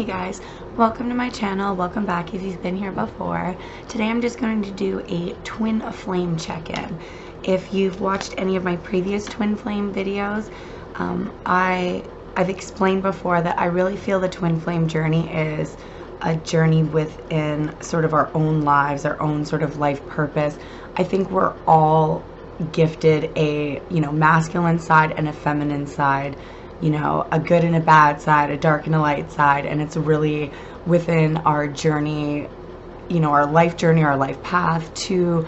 Hey guys, welcome to my channel. Welcome back if you've been here before. Today I'm just going to do a twin flame check-in. If you've watched any of my previous twin flame videos, I've explained before that I really feel the twin flame journey is a journey within sort of our own lives, our own sort of life purpose. I think we're all gifted a, masculine side and a feminine side, a good and a bad side, a dark and a light side, and it's really within our journey, our life journey, our life path to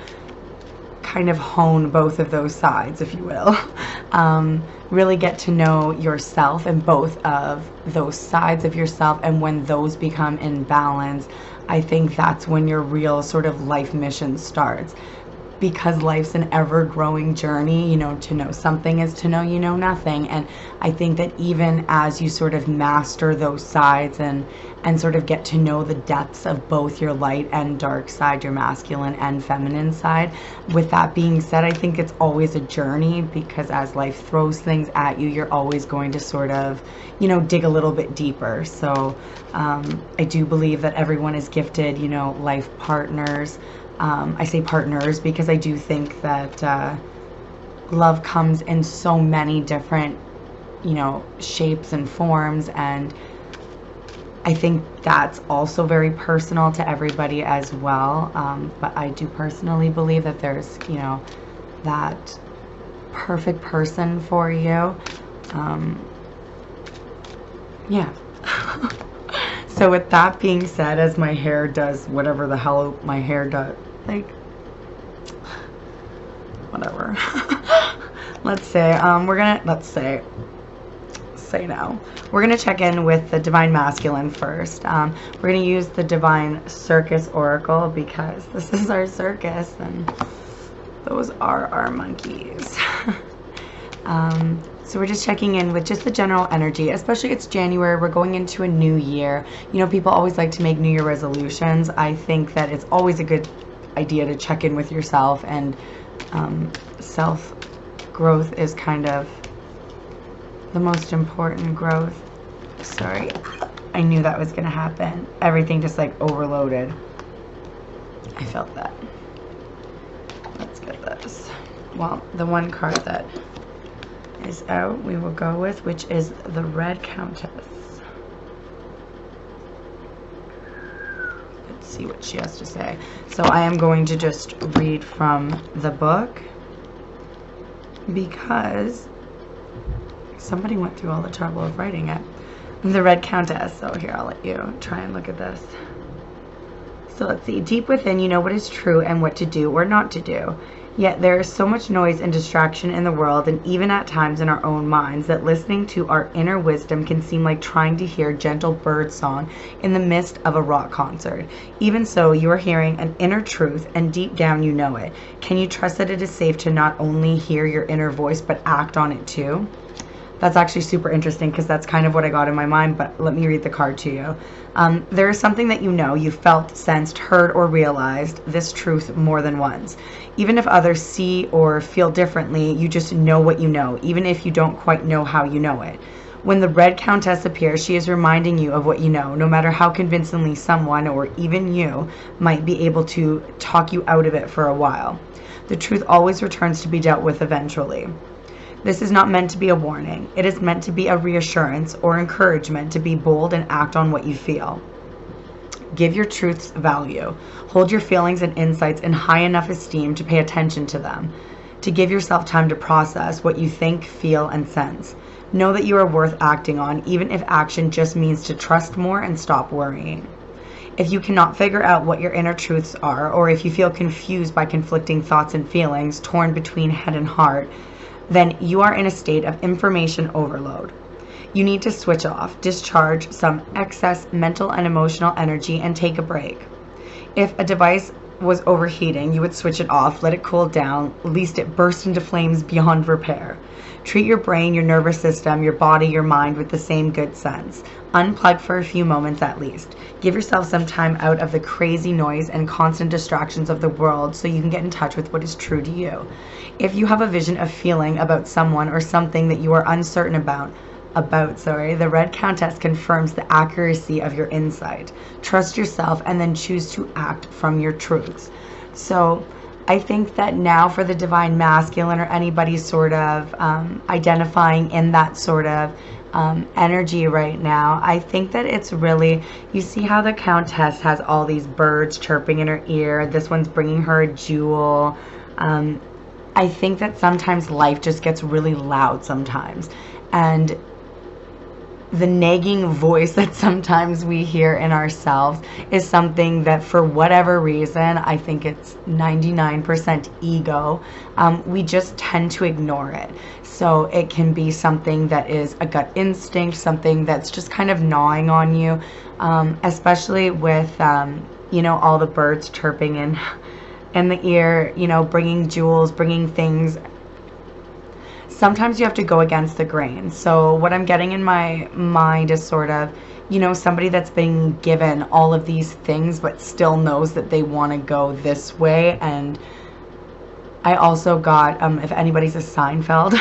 kind of hone both of those sides, if you will. Really get to know yourself and both of those sides of yourself, and when those become in balance, I think that's when your real sort of life mission starts. Because life's an ever-growing journey, to know something is to know you know nothing. And I think that even as you sort of master those sides and sort of get to know the depths of both your light and dark side, your masculine and feminine side, with that being said, I think it's always a journey, because as life throws things at you, you're always going to sort of, dig a little bit deeper. So I do believe that everyone is gifted, life partners. I say partners because I do think that love comes in so many different, shapes and forms, and I think that's also very personal to everybody as well. But I do personally believe that there's, that perfect person for you. Yeah. So with that being said, as my hair does whatever the hell my hair does, like, whatever. Let's say, we're gonna check in with the Divine Masculine first. We're gonna use the Divine Circus Oracle because this is our circus and those are our monkeys. So we're just checking in with just the general energy, especially it's January, we're going into a new year. People always like to make New Year resolutions. I think that it's always a good idea to check in with yourself, and self-growth is kind of the most important growth. Sorry, I knew that was going to happen. Everything just like overloaded. I felt that. Let's get this. Well, the one card that is out we will go with, which is the Red Countess. Let's see what she has to say. So I am going to just read from the book because somebody went through all the trouble of writing it. The Red Countess. So here, I'll let you try and look at this. So let's see. Deep within, you know what is true and what to do or not to do. Yet there is so much noise and distraction in the world, and even at times in our own minds, that listening to our inner wisdom can seem like trying to hear gentle bird song in the midst of a rock concert. Even so, you are hearing an inner truth, and deep down you know it. Can you trust that it is safe to not only hear your inner voice, but act on it too? That's actually super interesting because that's kind of what I got in my mind, but let me read the card to you. There is something that you felt, sensed, heard, or realized this truth more than once. Even if others see or feel differently, you just know what you know, even if you don't quite know how you know it. When the Red Countess appears, she is reminding you of what you know, no matter how convincingly someone, or even you, might be able to talk you out of it for a while. The truth always returns to be dealt with eventually. This is not meant to be a warning. It is meant to be a reassurance or encouragement to be bold and act on what you feel. Give your truths value. Hold your feelings and insights in high enough esteem to pay attention to them, to give yourself time to process what you think, feel, and sense. Know that you are worth acting on, even if action just means to trust more and stop worrying. If you cannot figure out what your inner truths are, or if you feel confused by conflicting thoughts and feelings, torn between head and heart, then you are in a state of information overload. You need to switch off, discharge some excess mental and emotional energy, and take a break. If a device was overheating, you would switch it off, let it cool down, lest it burst into flames beyond repair. Treat your brain, your nervous system, your body, your mind with the same good sense. Unplug for a few moments at least. Give yourself some time out of the crazy noise and constant distractions of the world so you can get in touch with what is true to you. If you have a vision of feeling about someone or something that you are uncertain about, The Red Countess confirms the accuracy of your insight. Trust yourself and then choose to act from your truths. So I think that now for the Divine Masculine, or anybody sort of identifying in that sort of energy right now, I think that it's really, you see how the Countess has all these birds chirping in her ear. This one's bringing her a jewel. I think that sometimes life just gets really loud sometimes. And the nagging voice that sometimes we hear in ourselves is something that, for whatever reason, I think it's 99% ego, we just tend to ignore it. So it can be something that is a gut instinct, something that's just kind of gnawing on you, especially with, you know, all the birds chirping in the ear, you know, bringing jewels, bringing things. Sometimes you have to go against the grain. So what I'm getting in my mind is sort of, you know, somebody that's been given all of these things but still knows that they want to go this way. And I also got, if anybody's a Seinfeld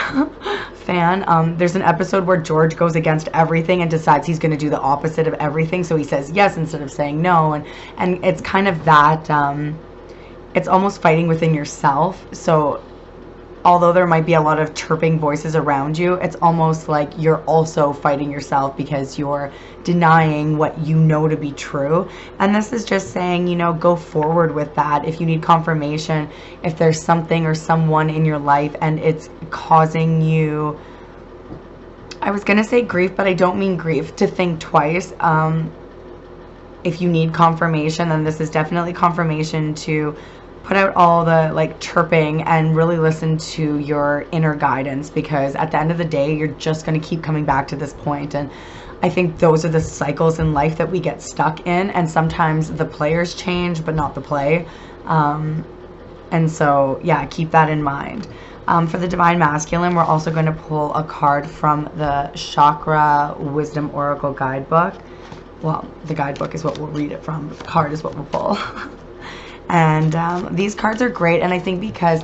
fan, there's an episode where George goes against everything and decides he's going to do the opposite of everything. So he says yes instead of saying no. And it's kind of that, it's almost fighting within yourself. So although there might be a lot of chirping voices around you, it's almost like you're also fighting yourself because you're denying what you know to be true. And this is just saying, you know, go forward with that. If you need confirmation, if there's something or someone in your life and it's causing you, I was going to say grief, but I don't mean grief, to think twice. If you need confirmation, then this is definitely confirmation to put out all the like chirping and really listen to your inner guidance, because at the end of the day, you're just going to keep coming back to this point. And I think those are the cycles in life that we get stuck in, and sometimes the players change but not the play. And so yeah, keep that in mind. For the Divine Masculine, we're also going to pull a card from the Chakra Wisdom Oracle Guidebook. Well, the guidebook is what we'll read it from, but the card is what we'll pull. And these cards are great, and I think because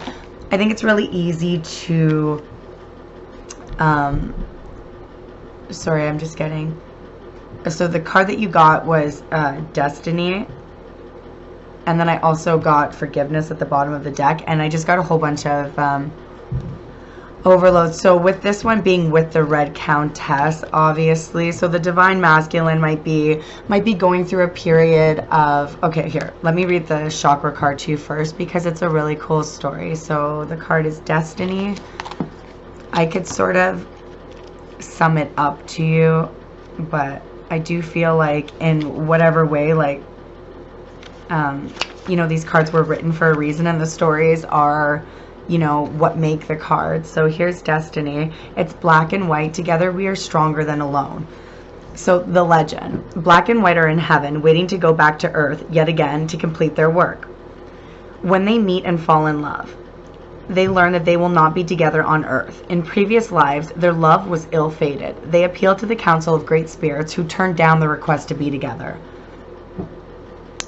I think it's really easy to, sorry, I'm just getting, so the card that you got was Destiny, and then I also got Forgiveness at the bottom of the deck, and I just got a whole bunch of overloads. So with this one being with the Red Countess, obviously, so the Divine Masculine might be going through a period of, okay, here, let me read the chakra card to you first, because it's a really cool story. So the card is Destiny. I could sort of sum it up to you, but I do feel like in whatever way, like, you know, these cards were written for a reason, and the stories are, you know, what make the cards. So here's Destiny. It's black and white. Together we are stronger than alone. So the legend. Black and white are in heaven, waiting to go back to earth yet again to complete their work. When they meet and fall in love, they learn that they will not be together on earth. In previous lives, their love was ill-fated. They appeal to the council of great spirits, who turned down the request to be together.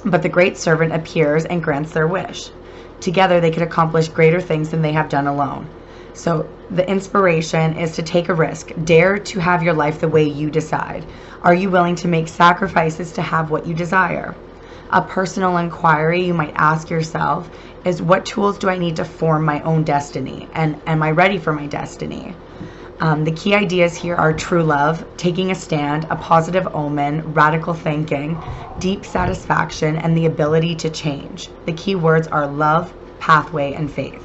But the great servant appears and grants their wish. Together they could accomplish greater things than they have done alone. So the inspiration is to take a risk. Dare to have your life the way you decide. Are you willing to make sacrifices to have what you desire? A personal inquiry you might ask yourself is, what tools do I need to form my own destiny? And am I ready for my destiny? The key ideas here are true love, taking a stand, a positive omen, radical thinking, deep satisfaction, and the ability to change. The key words are love, pathway, and faith.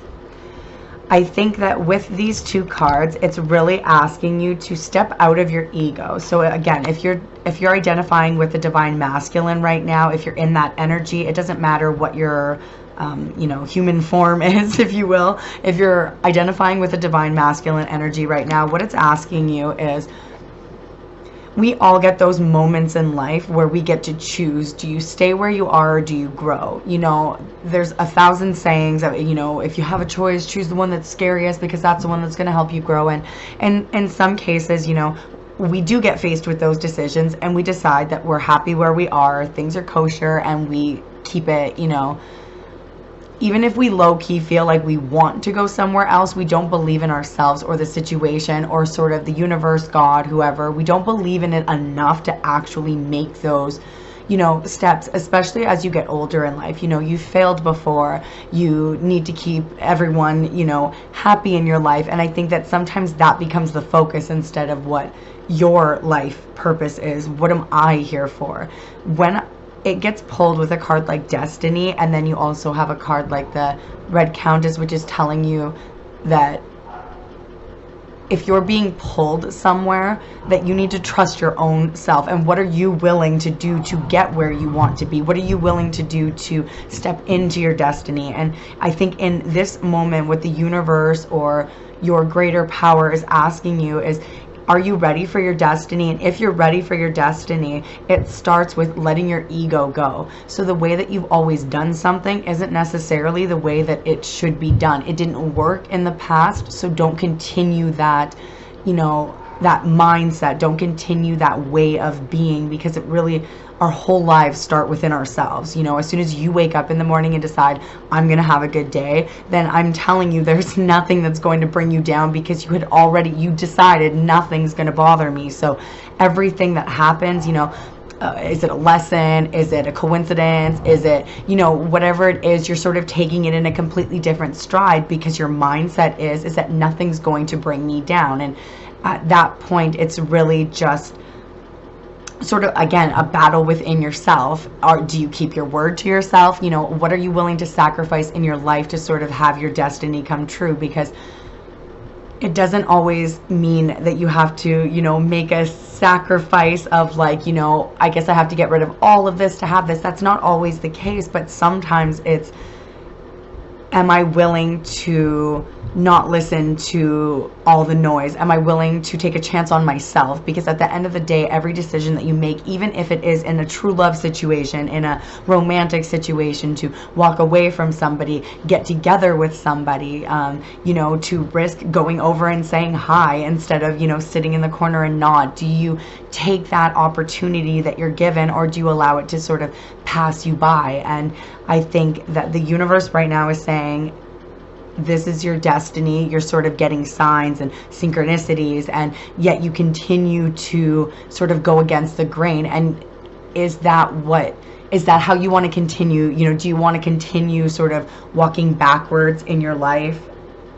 I think that with these two cards, it's really asking you to step out of your ego. So again, if you're identifying with the Divine Masculine right now, if you're in that energy, it doesn't matter what your you know, human form is, if you will. If you're identifying with the Divine Masculine energy right now, what it's asking you is, we all get those moments in life where we get to choose. Do you stay where you are, or do you grow? You know, there's 1,000 sayings of, you know, if you have a choice, choose the one that's scariest, because that's the one that's going to help you grow. And in some cases, you know, we do get faced with those decisions, and we decide that we're happy where we are, things are kosher, and we keep it, you know, even if we low-key feel like we want to go somewhere else, we don't believe in ourselves or the situation or sort of the universe, God, whoever. We don't believe in it enough to actually make those, you know, steps, especially as you get older in life. You know, you've failed before. You need to keep everyone, you know, happy in your life. And I think that sometimes that becomes the focus instead of what your life purpose is. What am I here for? When it gets pulled with a card like Destiny, and then you also have a card like the Red Countess, which is telling you that if you're being pulled somewhere, that you need to trust your own self. And what are you willing to do to get where you want to be? What are you willing to do to step into your destiny? And I think in this moment, what the universe or your greater power is asking you is, are you ready for your destiny? And if you're ready for your destiny, it starts with letting your ego go. So the way that you've always done something isn't necessarily the way that it should be done. It didn't work in the past, so don't continue that, you know, that mindset. Don't continue that way of being, because it really, our whole lives start within ourselves. You know, as soon as you wake up in the morning and decide, I'm going to have a good day, then I'm telling you, there's nothing that's going to bring you down, because you had already, you decided nothing's going to bother me. So everything that happens, you know, is it a lesson? Is it a coincidence? Is it, you know, whatever it is, you're sort of taking it in a completely different stride, because your mindset is that nothing's going to bring me down. And at that point, it's really just sort of, again, a battle within yourself. Or do you keep your word to yourself? You know, what are you willing to sacrifice in your life to sort of have your destiny come true? Because it doesn't always mean that you have to, you know, make a sacrifice of like, you know, I guess I have to get rid of all of this to have this. That's not always the case, but sometimes it's, am I willing to not listen to all the noise? Am I willing to take a chance on myself? Because at the end of the day, every decision that you make, even if it is in a true love situation, in a romantic situation, to walk away from somebody, get together with somebody, you know, to risk going over and saying hi instead of, you know, sitting in the corner and nod. Do you take that opportunity that you're given, or do you allow it to sort of pass you by? And I think that the universe right now is saying, this is your destiny. You're sort of getting signs and synchronicities, and yet you continue to sort of go against the grain. And is that how you want to continue? You know, do you want to continue sort of walking backwards in your life,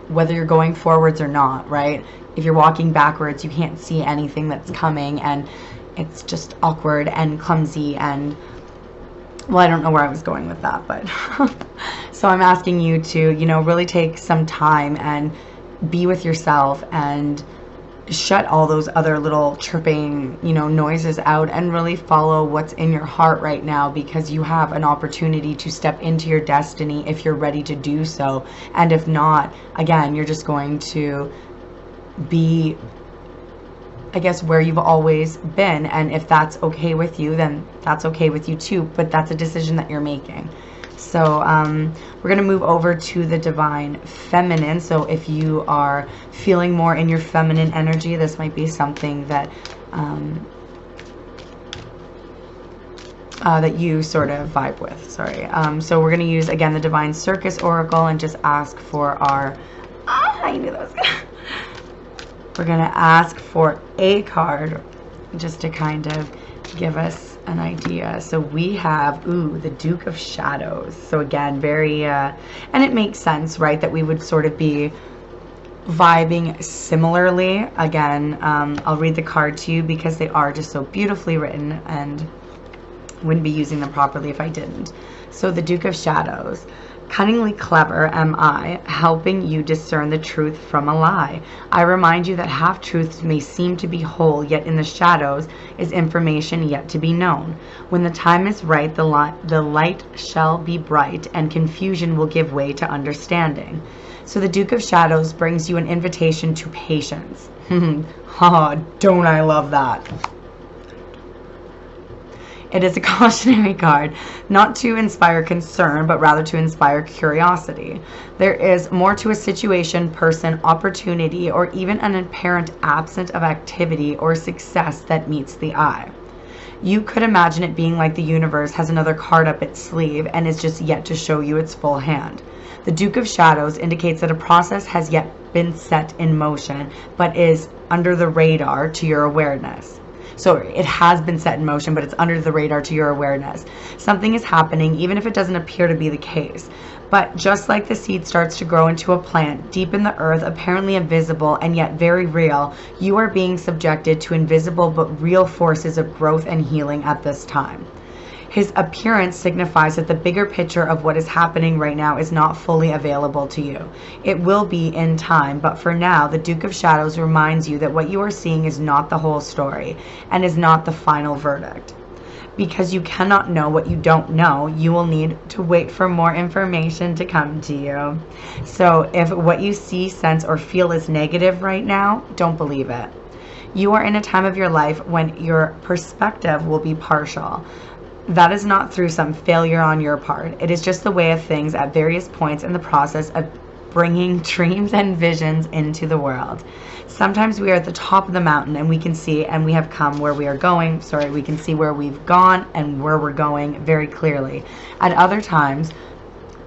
whether you're going forwards or not, right? If you're walking backwards, you can't see anything that's coming, and it's just awkward and clumsy. And well, I don't know where I was going with that, but so I'm asking you to, you know, really take some time and be with yourself and shut all those other little chirping, you know, noises out, and really follow what's in your heart right now, because you have an opportunity to step into your destiny if you're ready to do so. And if not, again, you're just going to be, I guess, where you've always been. And if that's okay with you, then that's okay with you too, but that's a decision that you're making. So we're going to move over to the Divine Feminine. So if you are feeling more in your feminine energy, this might be something that that you sort of vibe with. Sorry. So we're going to use, again, the Divine Circus Oracle, and just ask for our, I knew that was gonna we're going to ask for a card just to kind of give us an idea. So we have, the Duke of Shadows. So again, very, and it makes sense, right, that we would sort of be vibing similarly. Again, I'll read the card to you because they are just so beautifully written, and wouldn't be using them properly if I didn't. So the Duke of Shadows. Cunningly clever am I, helping you discern the truth from a lie. I remind you that half-truths may seem to be whole, yet in the shadows is information yet to be known. When the time is right, the light shall be bright, and confusion will give way to understanding. So the Duke of Shadows brings you an invitation to patience. Oh, don't I love that? It is a cautionary card, not to inspire concern, but rather to inspire curiosity. There is more to a situation, person, opportunity, or even an apparent absence of activity or success that meets the eye. You could imagine it being like the universe has another card up its sleeve and is just yet to show you its full hand. The Duke of Shadows indicates that a process has yet been set in motion, but is under the radar to your awareness. So it has been set in motion, but it's under the radar to your awareness. Something is happening, even if it doesn't appear to be the case. But just like the seed starts to grow into a plant, deep in the earth, apparently invisible and yet very real, you are being subjected to invisible but real forces of growth and healing at this time. His appearance signifies that the bigger picture of what is happening right now is not fully available to you. It will be in time, but for now, the Duke of Shadows reminds you that what you are seeing is not the whole story and is not the final verdict. Because you cannot know what you don't know, you will need to wait for more information to come to you. So if what you see, sense, or feel is negative right now, don't believe it. You are in a time of your life when your perspective will be partial. That is not through some failure on your part. It is just the way of things at various points in the process of bringing dreams and visions into the world. Sometimes we are at the top of the mountain and we can see and we have come where we are going. We can see where we've gone and where we're going very clearly. At other times,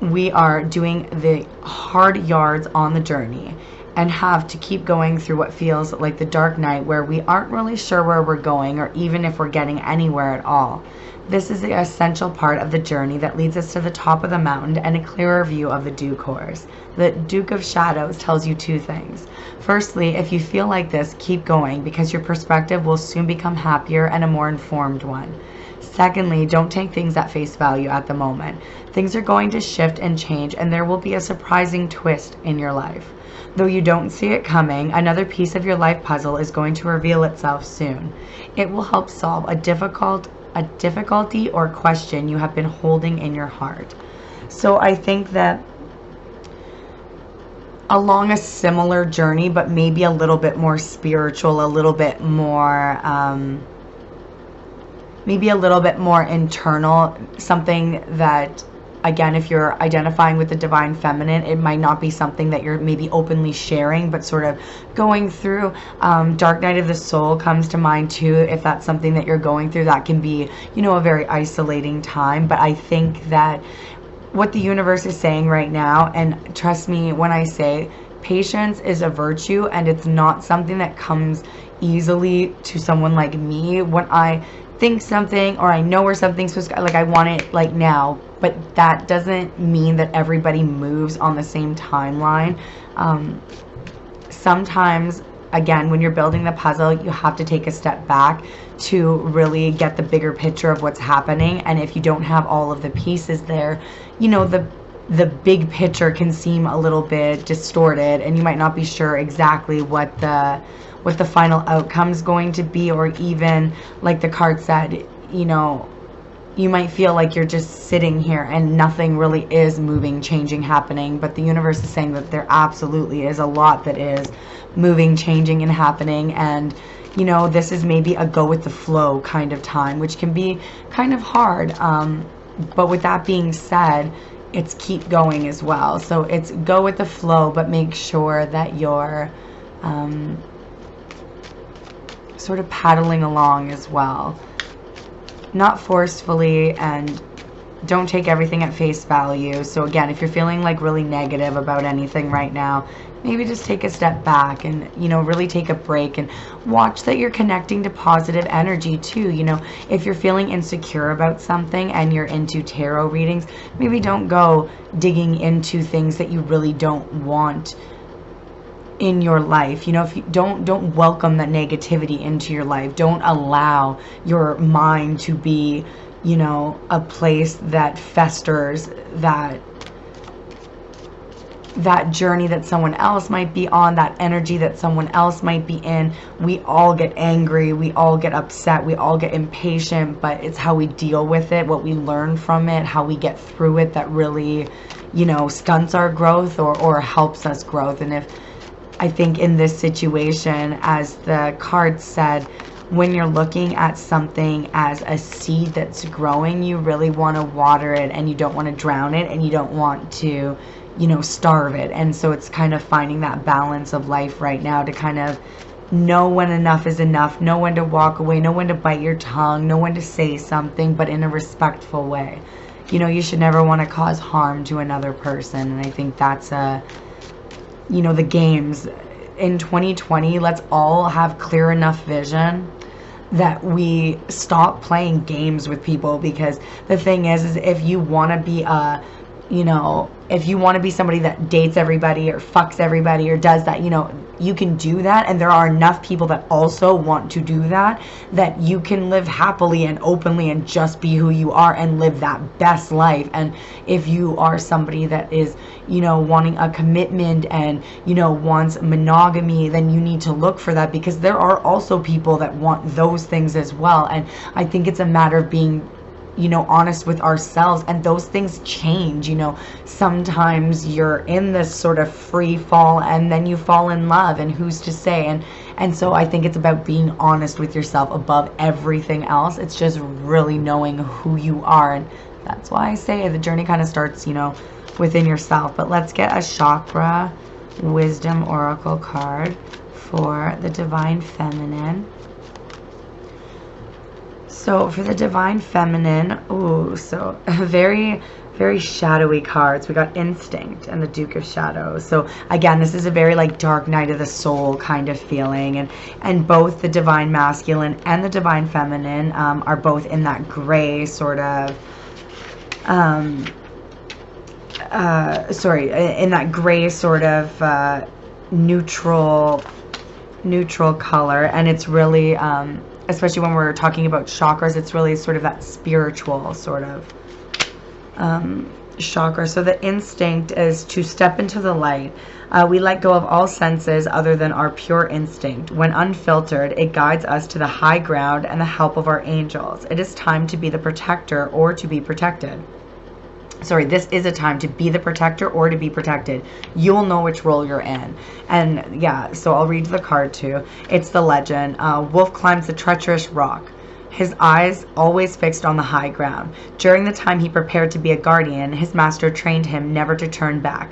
we are doing the hard yards on the journey and have to keep going through what feels like the dark night where we aren't really sure where we're going or even if we're getting anywhere at all. This is the essential part of the journey that leads us to the top of the mountain and a clearer view of the due course. The Duke of Shadows tells you two things. Firstly, if you feel like this, keep going because your perspective will soon become happier and a more informed one. Secondly, don't take things at face value at the moment. Things are going to shift and change, and there will be a surprising twist in your life. Though you don't see it coming, another piece of your life puzzle is going to reveal itself soon. It will help solve a difficulty or question you have been holding in your heart. So I think that along a similar journey, but maybe a little bit more spiritual, a little bit more, maybe a little bit more internal, something that, again, if you're identifying with the divine feminine, it might not be something that you're maybe openly sharing, but sort of going through. Dark night of the soul comes to mind too. If that's something that you're going through, that can be, you know, a very isolating time. But I think that what the universe is saying right now, and trust me when I say patience is a virtue, and it's not something that comes easily to someone like me. When I think something or I know where something's supposed to, like, I want it like now, but that doesn't mean that everybody moves on the same timeline. Sometimes, again, when you're building the puzzle, you have to take a step back to really get the bigger picture of what's happening. And if you don't have all of the pieces there, you know, the big picture can seem a little bit distorted, and you might not be sure exactly what the final outcome is going to be, or even like the card said, you know, you might feel like you're just sitting here and nothing really is moving, changing, happening. But the universe is saying that there absolutely is a lot that is moving, changing, and happening. And, you know, this is maybe a go with the flow kind of time, which can be kind of hard. But with that being said, it's keep going as well. So it's go with the flow, but make sure that you're sort of paddling along as well. Not forcefully, and don't take everything at face value. So again, if you're feeling like really negative about anything right now, maybe just take a step back and, you know, really take a break and watch that you're connecting to positive energy too. You know, if you're feeling insecure about something and you're into tarot readings, maybe don't go digging into things that you really don't want in your life. You know, if you don't welcome that negativity into your life. Don't allow your mind to be, you know, a place that festers that journey that someone else might be on, that energy that someone else might be in. We all get angry, we all get upset, we all get impatient, but it's how we deal with it, what we learn from it, how we get through it that really, you know, stunts our growth or helps us growth. And I think in this situation, as the card said, when you're looking at something as a seed that's growing, you really want to water it, and you don't want to drown it, and you don't want to, you know, starve it. And so it's kind of finding that balance of life right now to kind of know when enough is enough, know when to walk away, know when to bite your tongue, know when to say something, but in a respectful way. You know, you should never want to cause harm to another person. And I think that's you know, the games in 2020, let's all have clear enough vision that we stop playing games with people. Because the thing is if you want to be you know, if you want to be somebody that dates everybody or fucks everybody or does that, you know, you can do that. And there are enough people that also want to do that, that you can live happily and openly and just be who you are and live that best life. And if you are somebody that is, you know, wanting a commitment and, you know, wants monogamy, then you need to look for that, because there are also people that want those things as well. And I think it's a matter of being, you know, honest with ourselves, and those things change. You know, sometimes you're in this sort of free fall and then you fall in love, and who's to say? And so I think it's about being honest with yourself above everything else. It's just really knowing who you are, and that's why I say the journey kind of starts, you know, within yourself. But let's get a chakra wisdom oracle card for the divine feminine. So for the divine feminine, ooh, so very, very shadowy cards. We got Instinct and the Duke of Shadows. So again, this is a very like dark night of the soul kind of feeling. And both the divine masculine and the divine feminine are both in that gray sort of, in that gray sort of neutral color. And it's really, especially when we're talking about chakras, it's really sort of that spiritual sort of chakra. So the instinct is to step into the light. We let go of all senses other than our pure instinct. When unfiltered, it guides us to the high ground and the help of our angels. It is time to be the protector or to be protected. Sorry, this is a time to be the protector or to be protected. You'll know which role you're in. And yeah, so I'll read the card too. It's the legend. Wolf climbs the treacherous rock, his eyes always fixed on the high ground. During the time he prepared to be a guardian, his master trained him never to turn back.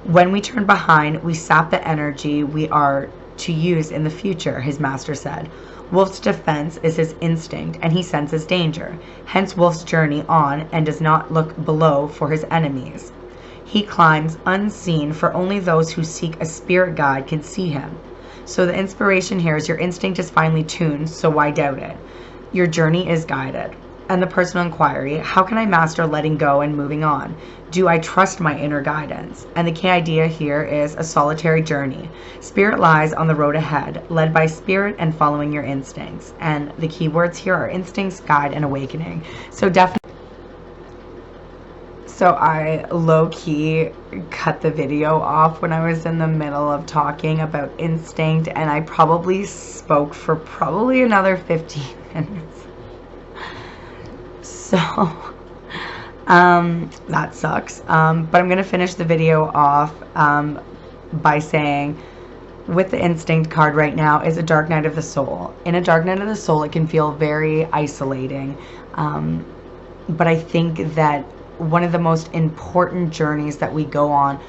When we turn behind, we sap the energy we are to use in the future, his master said. Wolf's defense is his instinct, and he senses danger. Hence Wolf's journey on and does not look below for his enemies. He climbs unseen, for only those who seek a spirit guide can see him. So the inspiration here is your instinct is finely tuned, so why doubt it? Your journey is guided. And the personal inquiry, how can I master letting go and moving on? Do I trust my inner guidance? And the key idea here is a solitary journey. Spirit lies on the road ahead, led by spirit and following your instincts. And the key words here are instincts, guide, and awakening. So definitely. So I low-key cut the video off when I was in the middle of talking about instinct, and I probably spoke for probably another 15 minutes. So that sucks. But I'm going to finish the video off by saying, with the instinct card right now is a dark night of the soul. In a dark night of the soul, it can feel very isolating. But I think that one of the most important journeys that we go on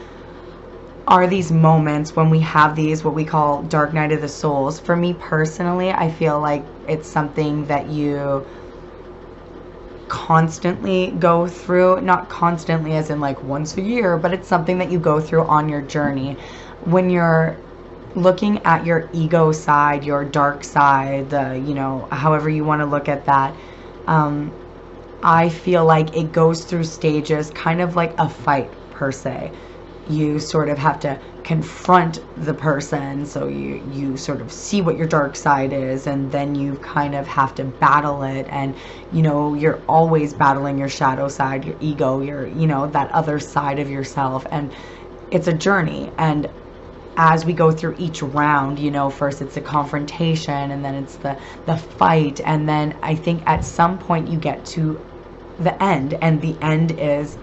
are these moments when we have these, what we call dark night of the souls. For me personally, I feel like it's something that you constantly go through, not constantly as in like once a year, but it's something that you go through on your journey. When you're looking at your ego side, your dark side, the, you know, however you want to look at that, I feel like it goes through stages, kind of like a fight per se. You sort of have to confront the person, so you sort of see what your dark side is, and then you kind of have to battle it. And you know, you're always battling your shadow side, your ego, your, you know, that other side of yourself. And it's a journey. And as we go through each round, you know, first it's the confrontation, and then it's the fight, and then I think at some point you get to the end, and the end is,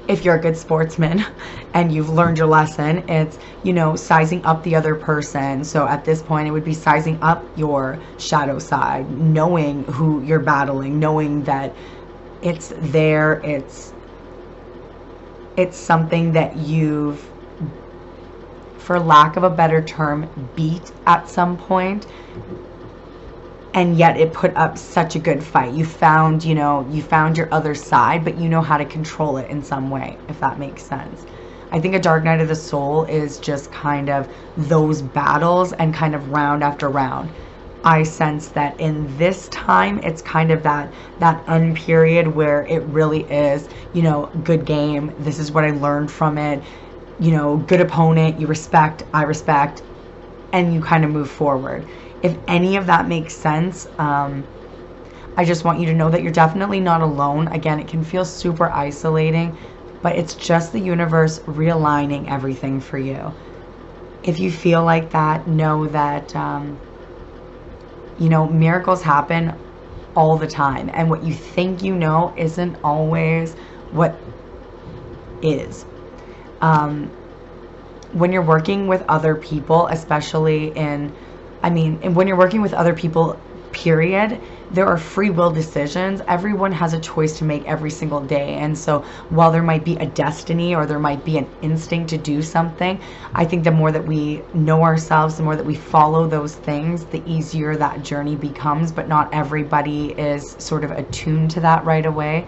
if you're a good sportsman and you've learned your lesson, it's, you know, sizing up the other person. So at this point, it would be sizing up your shadow side, knowing who you're battling, knowing that it's there, it's something that you've for lack of a better term, beat at some point, and yet it put up such a good fight. You found, you found your other side, but you know how to control it in some way, if that makes sense. I think a dark night of the soul is just kind of those battles and kind of round after round. I sense that in this time, it's kind of that end period where it really is, good game. This is what I learned from it. Good opponent, you respect, I respect, and you kind of move forward. If any of that makes sense, I just want you to know that you're definitely not alone. Again, it can feel super isolating, but it's just the universe realigning everything for you. If you feel like that, know that, miracles happen all the time. And what you think isn't always what is. When you're working with other people, especially when you're working with other people, period, there are free will decisions. Everyone has a choice to make every single day. And so while there might be a destiny or there might be an instinct to do something, I think the more that we know ourselves, the more that we follow those things, the easier that journey becomes. But not everybody is sort of attuned to that right away.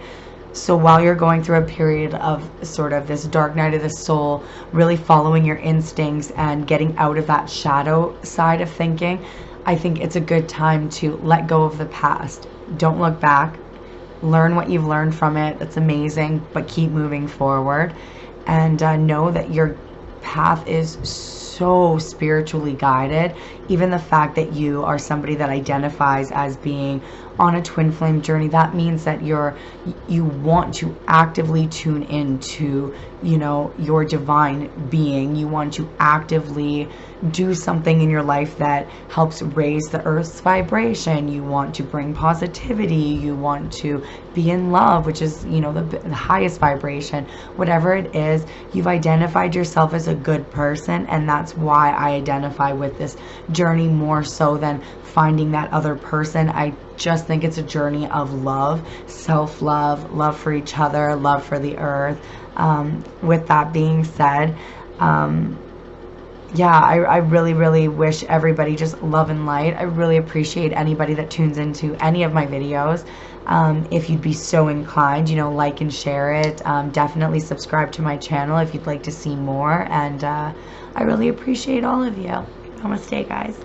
So while you're going through a period of sort of this dark night of the soul, really following your instincts and getting out of that shadow side of thinking, I think it's a good time to let go of the past. Don't look back. Learn what you've learned from it. That's amazing, but keep moving forward. And know that your path is so spiritually guided. Even the fact that you are somebody that identifies as being on a twin flame journey, that means that you want to actively tune into, your divine being. You want to actively do something in your life that helps raise the earth's vibration. You want to bring positivity. You want to be in love, which is, the highest vibration. Whatever it is, you've identified yourself as a good person, and that's why I identify with this journey more so than finding that other person. I just think it's a journey of love, self-love, love for each other, love for the earth. With that being said, I really, really wish everybody just love and light. I really appreciate anybody that tunes into any of my videos. If you'd be so inclined, like and share it. Definitely subscribe to my channel if you'd like to see more. And I really appreciate all of you. Namaste, guys.